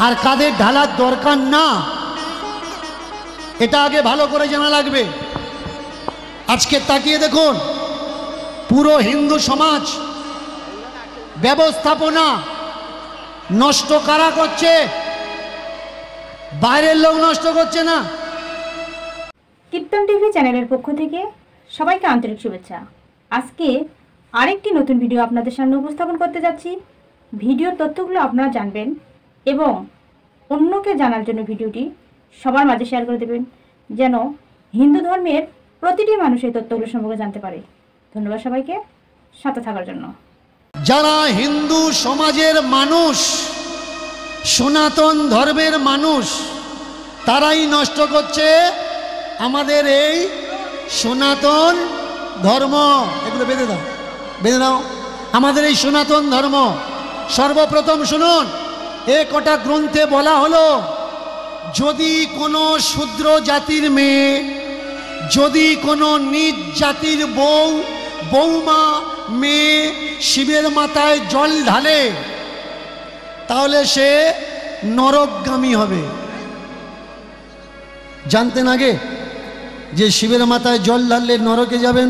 আর কাদের ঢালার দরকার না, এটা আগে ভালো করে জানা লাগবে। আজকে তাকিয়ে দেখুন, পুরো হিন্দু সমাজ ব্যবস্থাপনা নষ্ট কারা করছে? বাইরের লোক নষ্ট করছে না। কীর্তন টিভি চ্যানেলের পক্ষ থেকে সবাইকে আন্তরিক শুভেচ্ছা। আজকে আরেকটি নতুন ভিডিও আপনাদের সামনে উপস্থাপন করতে যাচ্ছি। ভিডিওর তথ্যগুলো আপনারা জানবেন এবং অন্যকে জানার জন্য ভিডিওটি সবার মাঝে শেয়ার করে দেবেন, যেন হিন্দু ধর্মের প্রতিটি মানুষ এই তথ্যগুলো সম্পর্কে জানতে পারে। ধন্যবাদ সবাইকে সাথে থাকার জন্য। যারা হিন্দু সমাজের মানুষ, সনাতন ধর্মের মানুষ, তারাই নষ্ট করছে আমাদের এই সনাতন ধর্ম। এগুলো বেঁধে দাও, বেঁধে দাও। আমাদের এই সনাতন ধর্ম সর্বপ্রথম শুনুন, এ কটা গ্রন্থে বলা হলো, যদি কোনো শূদ্র জাতির মেয়ে, যদি কোনো নিজ জাতির বৌমা মেয়ে শিবের মাথায় জল ঢালে, তাহলে সে নরকগামী হবে। জানতেন আগে যে শিবের মাথায় জল ঢাললে নরকে যাবেন?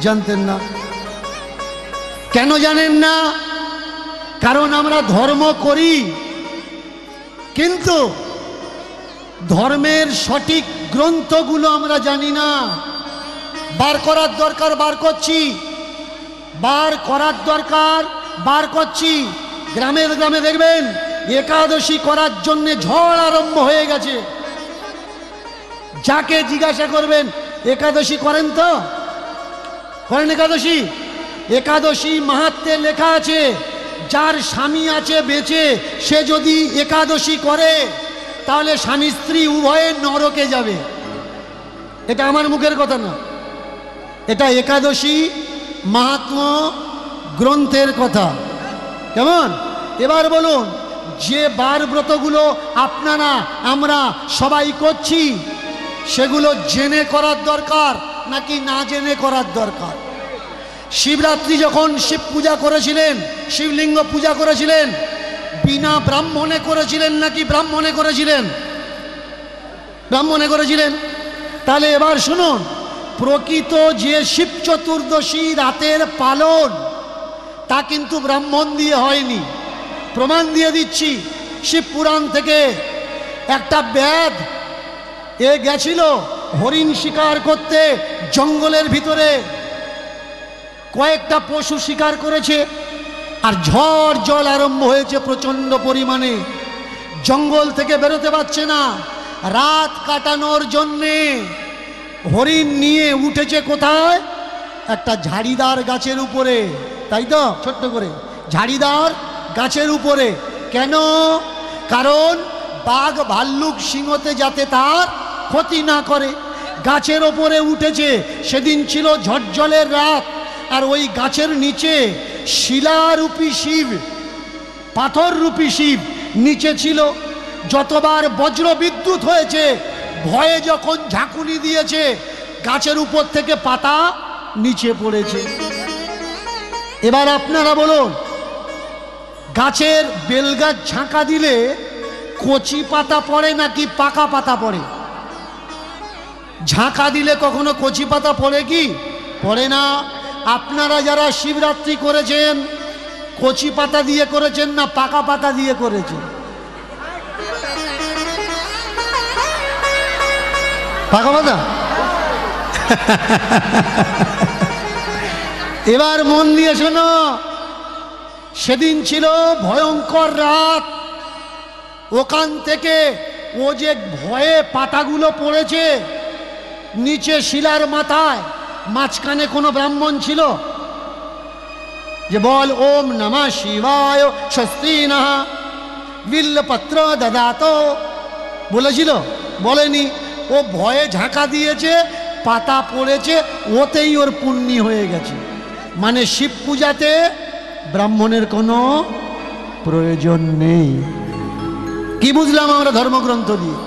জানতেন না। কেন জানেন না? কারণ আমরা ধর্ম করি, কিন্তু ধর্মের সঠিক গ্রন্থগুলো আমরা জানি না। বার করার দরকার, বার করছি, বার করার দরকার, বার করছি। গ্রামে গ্রামে দেখবেন একাদশী করার জন্য ঝড় আরম্ভ হয়ে গেছে। যাকে জিজ্ঞাসা করবেন, একাদশী করেন তো? করেন একাদশী? একাদশী মাহাত্ম্যে লেখা আছে, যার স্বামী আছে বেঁচে, সে যদি একাদশী করে তাহলে স্বামী স্ত্রী উভয়ে নরকে যাবে। এটা আমার মুখের কথা না, এটা একাদশী মাহাত্ম্য গ্রন্থের কথা। কেমন? এবার বলুন, যে বার ব্রতগুলো আপনারা আমরা সবাই করছি, সেগুলো জেনে করার দরকার নাকি না জেনে করার দরকার? শিবরাত্রি যখন শিব পূজা করেছিলেন, শিবলিঙ্গ পূজা করেছিলেন, বিনা ব্রাহ্মণে করেছিলেন নাকি ব্রাহ্মণে করেছিলেন? ব্রাহ্মণে করেছিলেন। তাহলে এবার শুনুন, প্রকৃত যে শিব চতুর্দশী রাতের পালন, তা কিন্তু ব্রাহ্মণ দিয়ে হয়নি। প্রমাণ দিয়ে দিচ্ছি, শিব পুরাণ থেকে। একটা ব্যাধ গেছিল হরিণ শিকার করতে জঙ্গলের ভিতরে, কয়েকটা পশু শিকার করেছে, আর ঝড় জল আরম্ভ হয়েছে প্রচণ্ড পরিমাণে। জঙ্গল থেকে বেরোতে পারছে না। রাত কাটানোর জন্যে হরিণ নিয়ে উঠেছে কোথায়? একটা ঝাড়িদার গাছের উপরে, তাই তো? ছোট্ট করে ঝাড়িদার গাছের উপরে। কেন? কারণ বাঘ ভাল্লুক সিংহতে যাতে তার ক্ষতি না করে। গাছের ওপরে উঠেছে। সেদিন ছিল ঝড়জলের রাত, আর ওই গাছের নিচে শিলারূপী শিব, পাথররূপী শিব নিচে ছিল। যতবার বজ্র বিদ্যুৎ হয়েছে, ভয়ে যখন ঝাঁকুনি দিয়েছে, গাছের উপর থেকে পাতা নিচে পড়েছে। এবার আপনারা বলুন, গাছের বেলগাছ ঝাঁকা দিলে কচি পাতা পড়ে নাকি পাকা পাতা পড়ে? ঝাঁকা দিলে কখনো কচি পাতা পড়ে কি? পড়ে না। আপনারা যারা শিবরাত্রি করেছেন, কচি পাতা দিয়ে করেছেন না পাকা পাতা দিয়ে করেছেন? পাকা পাতা। এবার মন দিয়ে শোনো, সেদিন ছিল ভয়ঙ্কর রাত। ওখান থেকে ও যে ভয়ে পাতাগুলো পড়েছে নিচে শিলার মাথায়, মাঝখানে কোনো ব্রাহ্মণ ছিল যে বল ওম নমঃ শিবায় স্বস্তি নঃ বিল্লপত্র দদাত বলেছিল? বলেনি। ও ভয়ে ঝাঁকা দিয়েছে, পাতা পড়েছে, ওতেই ওর পুণ্যি হয়ে গেছে। মানে শিব পূজাতে ব্রাহ্মণের কোনো প্রয়োজন নেই। কি বুঝলাম আমরা ধর্মগ্রন্থ দিয়ে?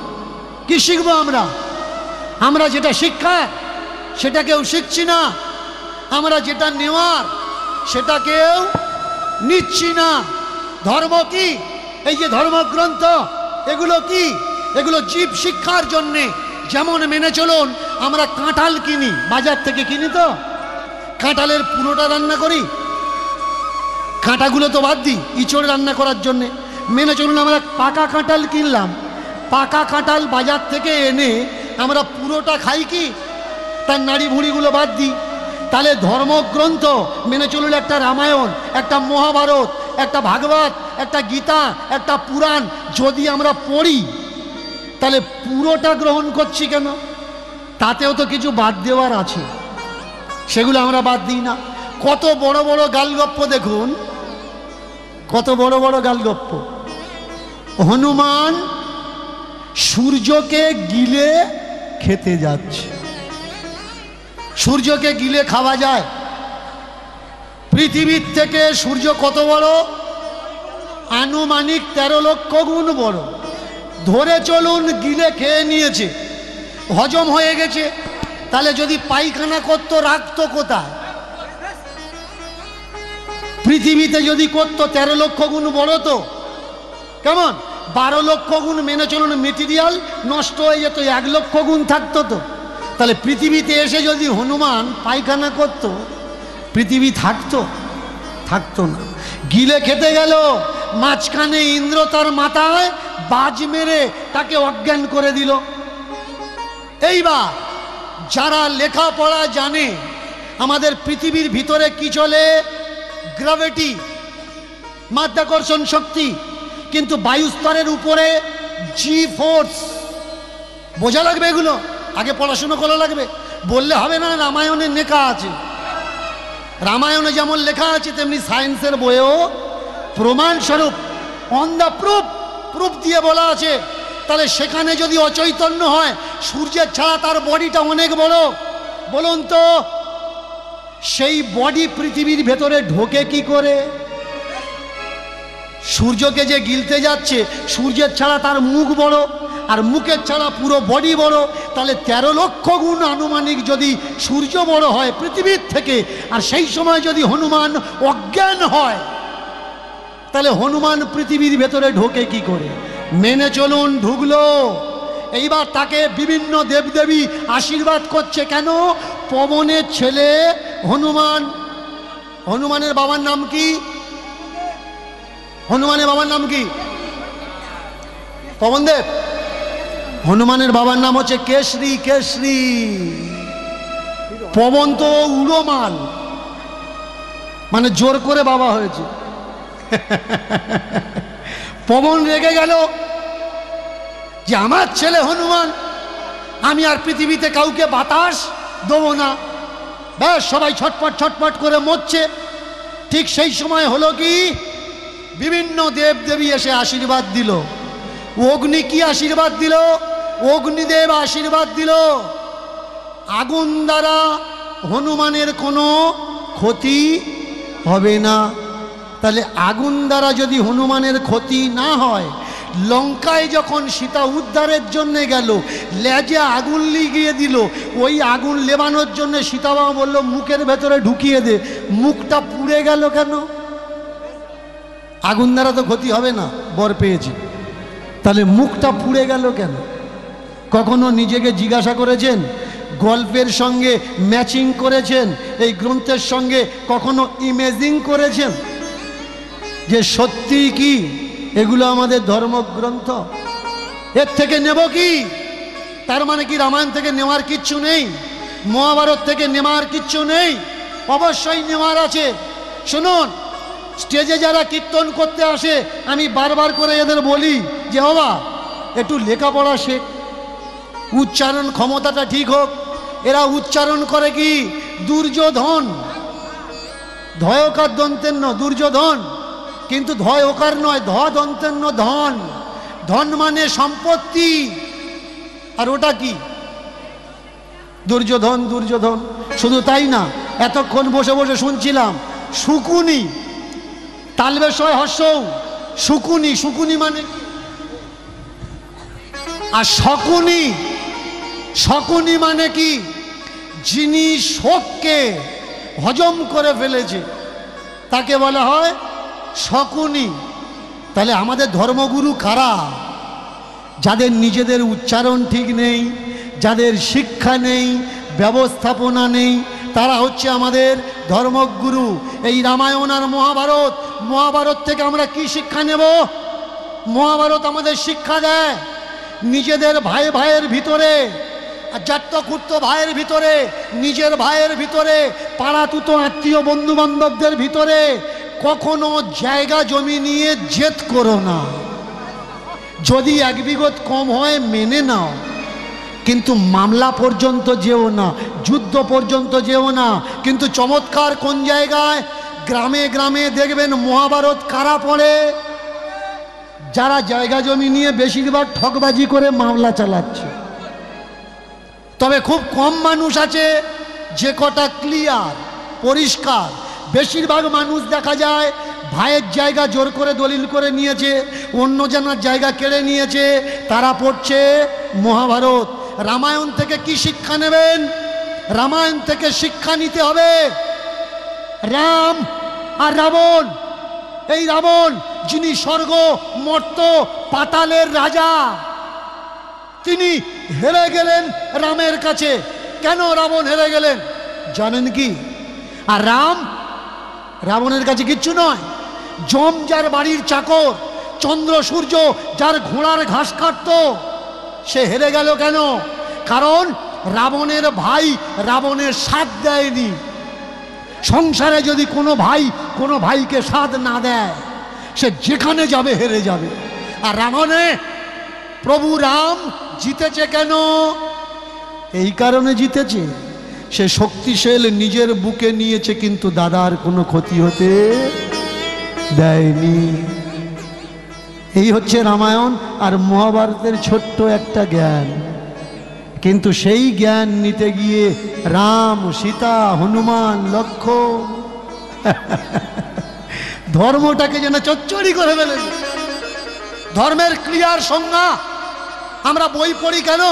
কি শিখবো আমরা? আমরা যেটা শিক্ষা সেটা কেউ শিখছি না, আমরা যেটা নেওয়ার সেটা কেউ নিচ্ছি না। ধর্ম কি? এই যে ধর্মগ্রন্থ, এগুলো কি? এগুলো জীব শিক্ষার জন্যে। যেমন মেনে চলুন, আমরা কাঁঠাল কিনি, বাজার থেকে কিনি, তো কাঁঠালের পুরোটা রান্না করি, কাঁটাগুলো তো বাদ দিই ইঁচড় রান্না করার জন্যে। মেনে চলুন আমরা পাকা কাঁঠাল কিনলাম, পাকা কাঁঠাল বাজার থেকে এনে আমরা পুরোটা খাই কি? তার নাড়ি ভুঁড়িগুলো বাদ দিই। তাহলে ধর্মগ্রন্থ মেনে চলুন, একটা রামায়ণ, একটা মহাভারত, একটা ভাগবত, একটা গীতা, একটা পুরাণ যদি আমরা পড়ি, তাহলে পুরোটা গ্রহণ করছি কেন? তাতেও তো কিছু বাদ দেওয়ার আছে, সেগুলো আমরা বাদ দিই না। কত বড় বড় গালগপ্প দেখুন, কত বড় বড় গালগপ্প। হনুমান সূর্যকে গিলে খেতে যাচ্ছে। সূর্যকে গিলে খাওয়া যায়? পৃথিবীর থেকে সূর্য কত বড়? আনুমানিক 13 লক্ষ গুণ বড়। ধরে চলুন গিলে খেয়ে নিয়েছে, হজম হয়ে গেছে, তাহলে যদি পায়খানা করতো রাখতো কোথায়? পৃথিবীতে যদি করতো 13 লক্ষ গুণ বড়, তো কেমন 12 লক্ষ গুণ মেনে চলুন মেটেরিয়াল নষ্ট হয়ে যেত, 1 লক্ষ গুণ থাকতো। তো তাহলে পৃথিবীতে এসে যদি হনুমান পায়খানা করত, পৃথিবী থাকতো? থাকতো না। গিলে খেতে গেল, মাঝখানে ইন্দ্র তার মাথায় বাজ মেরে তাকে অজ্ঞান করে দিল। এইবার যারা লেখাপড়া জানে, আমাদের পৃথিবীর ভিতরে কি চলে? গ্র্যাভিটি, মাধ্যাকর্ষণ শক্তি, কিন্তু বায়ুস্তরের উপরে জি ফোর্স। বোঝা লাগবে এগুলো, আগে পড়াশুনো করা লাগবে, বললে হবে না। রামায়ণে লেখা আছে, রামায়ণে যেমন লেখা আছে তেমনি সায়েন্সের বইয়েও প্রমাণস্বরূপ অন দ্য প্রুফ দিয়ে বলা আছে। তাহলে সেখানে যদি অচৈতন্য হয়, সূর্যের ছাড়া তার বডিটা অনেক বড়, বলুন তো সেই বডি পৃথিবীর ভেতরে ঢোকে কি করে? সূর্যকে যে গিলতে যাচ্ছে, সূর্যের ছাড়া তার মুখ বড়, আর মুখের ছাড়া পুরো বডি বড়। তাহলে 13 লক্ষ গুণ আনুমানিক যদি সূর্য বড় হয় পৃথিবীর থেকে, আর সেই সময় যদি হনুমান অজ্ঞান হয়, তাহলে হনুমান পৃথিবীর ভেতরে ঢোকে কি করে? মেনে চলুন ঢুকলো। এইবার তাকে বিভিন্ন দেবদেবী আশীর্বাদ করছে। কেন? পবনের ছেলে হনুমান। হনুমানের বাবার নাম কি? হনুমানের বাবার নাম কি? পবনদেব। হনুমানের বাবার নাম হচ্ছে কেশরী। কেশরী। পবন তো উড়োমাল, মানে জোর করে বাবা হয়েছে। পবন রেগে গেল যে আমার ছেলে হনুমান, আমি আর পৃথিবীতে কাউকে বাতাস দেবো না। ব্যাস, সবাই ছটপট ছটপট করে মরছে। ঠিক সেই সময় হলো কি, বিভিন্ন দেবদেবী এসে আশীর্বাদ দিল। অগ্নি কি আশীর্বাদ দিল? অগ্নিদেব আশীর্বাদ দিল, আগুন দ্বারা হনুমানের কোনো ক্ষতি হবে না। তাহলে আগুন দ্বারা যদি হনুমানের ক্ষতি না হয়, লঙ্কায় যখন সীতা উদ্ধারের জন্য গেল, লেজে আগুন লিগিয়ে দিল। ওই আগুন লেবানোর জন্য সীতাবাবু বলল মুখের ভেতরে ঢুকিয়ে দে। মুখটা পুড়ে গেল কেন? আগুন দ্বারা তো ক্ষতি হবে না, বর পেয়েছি, তাহলে মুখটা পুড়ে গেল কেন? কখনো নিজেকে জিজ্ঞাসা করেছেন? গল্পের সঙ্গে ম্যাচিং করেছেন? এই গ্রন্থের সঙ্গে কখনো ইমেজিং করেছেন যে সত্যি কি এগুলো আমাদের ধর্মগ্রন্থ? এর থেকে নেব কি? তার মানে কি রামায়ণ থেকে নেওয়ার কিচ্ছু নেই? মহাভারত থেকে নেওয়ার কিচ্ছু নেই? অবশ্যই নেওয়ার আছে। শুনুন, স্টেজে যারা কীর্তন করতে আসে, আমি বারবার করে এদের বলি যে বাবা একটু লেখাপড়া শেখ, উচ্চারণ ক্ষমতাটা ঠিক হোক। এরা উচ্চারণ করে কি দুর্যোধন, ধয়কার দন্তেন্য দুর্যোধন, কিন্তু ধয় ওকার নয়, ধ দন্তেন্য ধন। ধন মানে সম্পত্তি, আর ওটা কি দুর্যোধন। দুর্যোধন শুধু তাই না, এতক্ষণ বসে বসে শুনছিলাম শুকুনি, তালবেশয় হর্ষৌ, শুকুনি। শুকুনি মানে কি? আর শকুনি, শকুনি মানে কি? যিনি শোককে হজম করে ফেলেছে তাকে বলা হয় শকুনি। তাহলে আমাদের ধর্মগুরু কারা? যাদের নিজেদের উচ্চারণ ঠিক নেই, যাদের শিক্ষা নেই, ব্যবস্থাপনা নেই, তারা হচ্ছে আমাদের ধর্মগুরু। এই রামায়ণ আর মহাভারত, মহাভারত থেকে আমরা কি শিক্ষা নেব? মহাভারত আমাদের শিক্ষা দেয় নিজেদের ভাই ভাইয়ের ভিতরে, জাত্তকুর্ত ভাইয়ের ভিতরে, নিজের ভাইয়ের ভিতরে, পাড়াতুতো আত্মীয় বন্ধু বান্ধবদের ভিতরে কখনো জায়গা জমি নিয়ে জেদ করো না। যদি এক বিঘত কম হয় মেনে নাও, কিন্তু মামলা পর্যন্ত যেও না, যুদ্ধ পর্যন্ত যেও না। কিন্তু চমৎকার কোন জায়গায়? গ্রামে গ্রামে দেখবেন মহাভারত কারা পড়ে? যারা জায়গা জমি নিয়ে বেশিরভাগ ঠকবাজি করে মামলা চালাচ্ছে। তবে খুব কম মানুষ আছে যে কটা ক্লিয়ার, পরিষ্কার। বেশিরভাগ মানুষ দেখা যায় ভাইয়ের জায়গা জোর করে দলিল করে নিয়েছে, অন্য জনের জায়গা কেড়ে নিয়েছে, তারা পড়ছে মহাভারত। রামায়ণ থেকে কি শিক্ষা নেবেন? রামায়ণ থেকে শিক্ষা নিতে হবে রাম আর রাবণ। এই রাবণ যিনি স্বর্গ মর্ত পাতালের রাজা, তিনি হেরে গেলেন রামের কাছে। কেন রাবণ হেরে গেলেন জানেন কি? আর রাবণের কাছে কিচ্ছু নয়। যম যার বাড়ির চাকর, চন্দ্র সূর্য যার ঘোড়ার ঘাস কাটত, সে হেরে গেল কেন? কারণ রাবণের ভাই রাবণের সাথ দেয়নি। সংসারে যদি কোনো ভাই কোনো ভাইকে সাথ না দেয়, সে যেখানে যাবে হেরে যাবে। আর রাবণে প্রভু রাম জিতেছে কেন? এই কারণে জিতেছে, সে শক্তিশাল নিজের বুকে নিয়েছে, কিন্তু দাদার কোনো ক্ষতি হতে দেয়নি। এই হচ্ছে রামায়ণ আর মহাভারতের ছোট্ট একটা জ্ঞান। কিন্তু সেই জ্ঞান নিতে গিয়ে রাম, সীতা, হনুমান, লক্ষ্মণ ধর্মটাকে যেন চচ্চড়ি করে ফেলেছে। ধর্মের ক্লিয়ার সংজ্ঞা আমরা বই পড়ি কেন?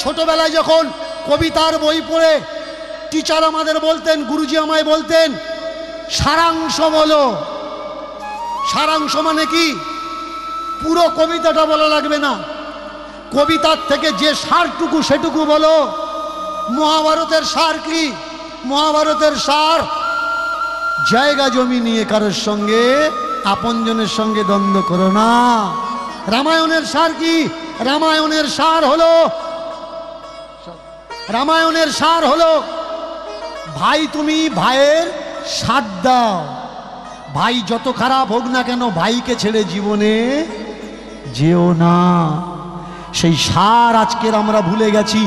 ছোটবেলায় যখন কবিতার বই পড়ে টিচার আমাদের বলতেন, গুরুজি আমায় বলতেন, সারাংশ বলো। সারাংশ মানে কি? পুরো কবিতাটা বলা লাগবে না, কবিতার থেকে যে সারটুকু সেটুকু বলো। মহাভারতের সার কি? মহাভারতের সার জায়গা জমি নিয়ে কারোর সঙ্গে, আপনজনের সঙ্গে দ্বন্দ্ব করো না। রামায়ণের সার কি? রামায়ণের সার হলো ভাই তুমি ভাইয়ের সাথ দাও। ভাই যত খারাপ হোক না কেন, ভাইকে ছেড়ে জীবনে যেও না। সেই সার আজকের আমরা ভুলে গেছি,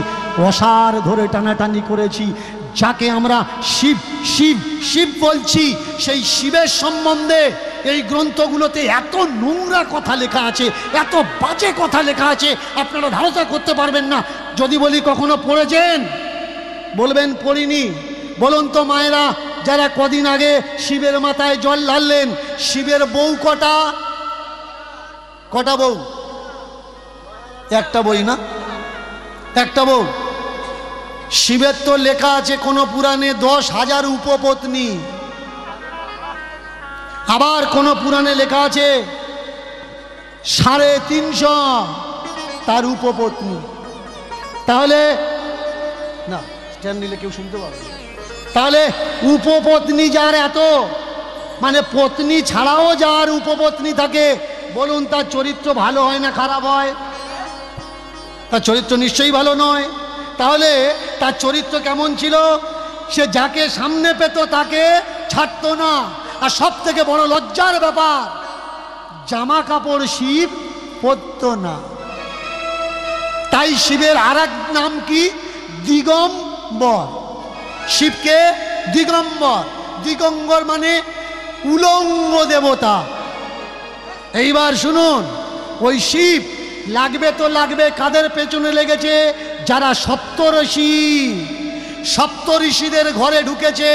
অসার ধরে টানাটানি করেছি। যাকে আমরা শিব শিব শিব বলছি, সেই শিবের সম্বন্ধে এই গ্রন্থগুলোতে এত নোংরা কথা লেখা আছে, এত বাজে কথা লেখা আছে, আপনারা ধারণা করতে পারবেন না। যদি বলি কখনো পড়েছেন, বলবেন পড়িনি। বলুন তো মায়েরা, যারা কদিন আগে শিবের মাথায় জল ঢাললেন, শিবের বউ কটা? বউ? একটা বই না, একটা বউ। শিবের তো লেখা আছে কোন পুরাণে 10,000 উপপত্নী, আবার কোন পুরাণে লেখা আছে 350 তার উপপত্নী। তাহলে না, স্ট্যান্ড নিলে কেউ শুনতে পাবে। তাহলে উপপত্নী যার এত, মানে পত্নী ছাড়াও যার উপপত্নী থাকে, বলুন তার চরিত্র ভালো হয় না খারাপ হয়? তার চরিত্র নিশ্চয়ই ভালো নয়। তাহলে তার চরিত্র কেমন ছিল? সে যাকে সামনে পেত তাকে ছাড়তো না। আর সব থেকে বড় লজ্জার ব্যাপার, জামা কাপড় শিব পরত না। তাই শিবের আর এক নাম কি? দিগম্বর। শিবকে দিগম্বর, দিগম্বর মানে উলঙ্গ দেবতা। এইবার শুনুন, ওই শিব লাগবে তো লাগবে, কাদের পেছনে লেগেছে? যারা সপ্তঋষিদের ঘরে ঢুকেছে।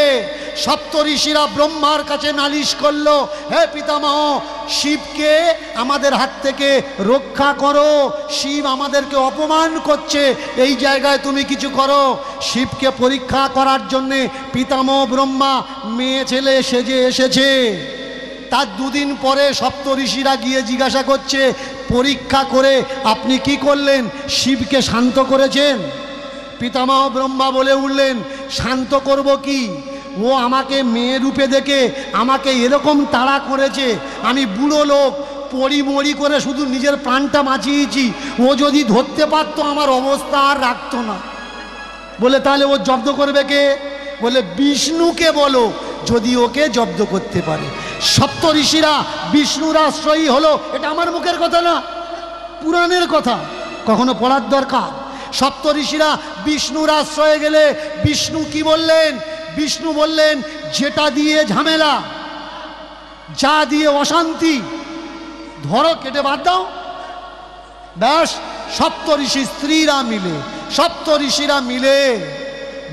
সপ্তঋষিরা ব্রহ্মার কাছে নালিশ করলো, হে পিতামহ, শিবকে আমাদের হাত থেকে রক্ষা করো, শিব আমাদেরকে অপমান করছে, এই জায়গায় তুমি কিছু করো। শিবকে পরীক্ষা করার জন্যে পিতামহ ব্রহ্মা মেয়ে ছেলে সেজে এসেছে। তার দুদিন পরে সপ্তঋষিরা গিয়ে জিজ্ঞাসা করছে, পরীক্ষা করে আপনি কি করলেন? শিবকে শান্ত করেছেন? পিতামহ ব্রহ্মা বলে উঠলেন, শান্ত করব কি? ও আমাকে মেয়ে রূপে দেখে আমাকে এরকম তাড়া করেছে, আমি বুড়ো লোক, পড়ি করে শুধু নিজের প্রাণটা বাঁচিয়েছি। ও যদি ধরতে পারতো আমার অবস্থা আর রাখতো না। বলে তাহলে ও জব্দ করবে কে? বলে বিষ্ণুকে বলো যদি ওকে জব্দ করতে পারে। সপ্তঋষিরা বিষ্ণুর আশ্রয়ী হলো। এটা আমার মুখের কথা না, পুরাণের কথা, কখনো পড়ার দরকার। সপ্তঋষিরা বিষ্ণুর আশ্রয়ে গেলে বিষ্ণু কি বললেন? বিষ্ণু বললেন, যেটা দিয়ে ঝামেলা, যা দিয়ে অশান্তি, ধরো কেটে বাদ দাও। ব্যাস, সপ্তঋষিরা মিলে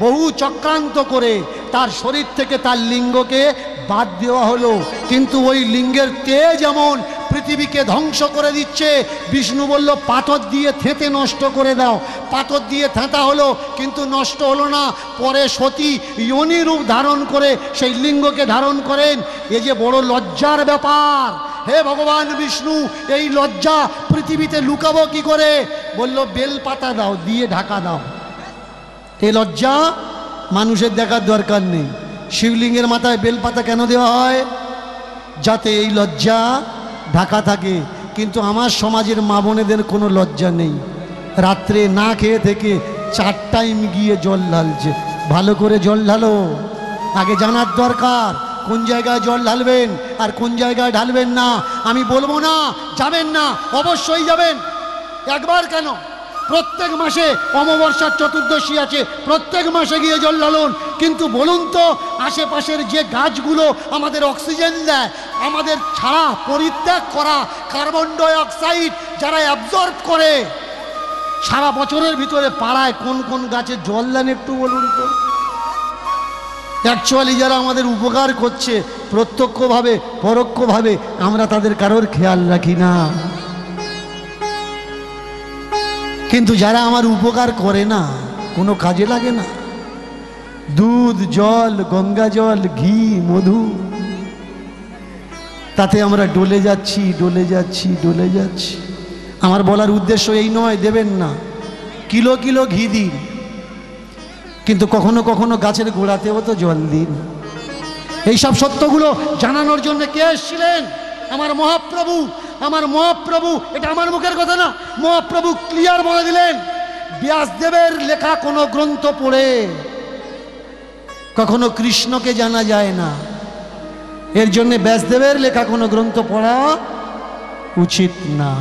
বহু চক্রান্ত করে তার শরীর থেকে তার লিঙ্গকে বাদ দেওয়া হলো। কিন্তু ওই লিঙ্গের তেজ যেমন পৃথিবীকে ধ্বংস করে দিচ্ছে। বিষ্ণু বলল, পাথর দিয়ে থেঁতে নষ্ট করে দাও। পাথর দিয়ে থেঁতা হলো, কিন্তু নষ্ট হলো না। পরে সতী যোনি রূপ ধারণ করে সেই লিঙ্গকে ধারণ করেন। এ যে বড় লজ্জার ব্যাপার। হে ভগবান বিষ্ণু, এই লজ্জা পৃথিবীতে লুকাবো কি করে? বলল, বেলপাতা দাও, দিয়ে ঢাকা দাও। এই লজ্জা মানুষের দেখার দরকার নেই। শিবলিঙ্গের মাথায় বেলপাতা কেন দেওয়া হয়? যাতে এই লজ্জা ঢাকা থাকে। কিন্তু আমার সমাজের মা বোনেদের কোনো লজ্জা নেই। রাত্রে না খেয়ে থেকে 4 টাইম গিয়ে জল ঢালছে। ভালো করে জল ঢালো, আগে জানার দরকার কোন জায়গায় জল ঢালবেন আর কোন জায়গায় ঢালবেন না। আমি বলবো না যাবেন না, অবশ্যই যাবেন। একবার কেন, প্রত্যেক মাসে অমাবস্যার চতুর্দশী আছে, প্রত্যেক মাসে গিয়ে জল ঢালুন। কিন্তু বলুন তো, আশেপাশের যে গাছগুলো আমাদের অক্সিজেন দেয়, আমাদের ছাড়া পরিত্যাগ করা কার্বন ডাই অক্সাইড যারা অ্যাবজর্ব করে, সারা বছরের ভিতরে পাড়ায় কোন কোন গাছে জল দেন একটু বলুন তো। অ্যাকচুয়ালি যারা আমাদের উপকার করছে প্রত্যক্ষভাবে পরোক্ষভাবে, আমরা তাদের কারোর খেয়াল রাখি না। কিন্তু যারা আমার উপকার করে না, কোনো কাজে লাগে না, দুধ, জল, গঙ্গা জল, ঘি, মধু, তাতে আমরা ডলে যাচ্ছি। আমার বলার উদ্দেশ্য এই নয় দেবেন না, কিলো কিলো ঘি দিন, কিন্তু কখনো কখনো গাছের গোড়াতেও তো জল দিন। এইসব সত্যগুলো জানানোর জন্য কে এসেছিলেন? আমার মহাপ্রভু। এটা আমার মুখের কথা না, মহাপ্রভু ক্লিয়ার বলে দিলেন। ব্যাসদেবের লেখা কোনো গ্রন্থ পড়ে কখনো কৃষ্ণকে জানা যায় না। এর জন্য ব্যাসদেবের লেখা কোনো গ্রন্থ পড়া উচিত না।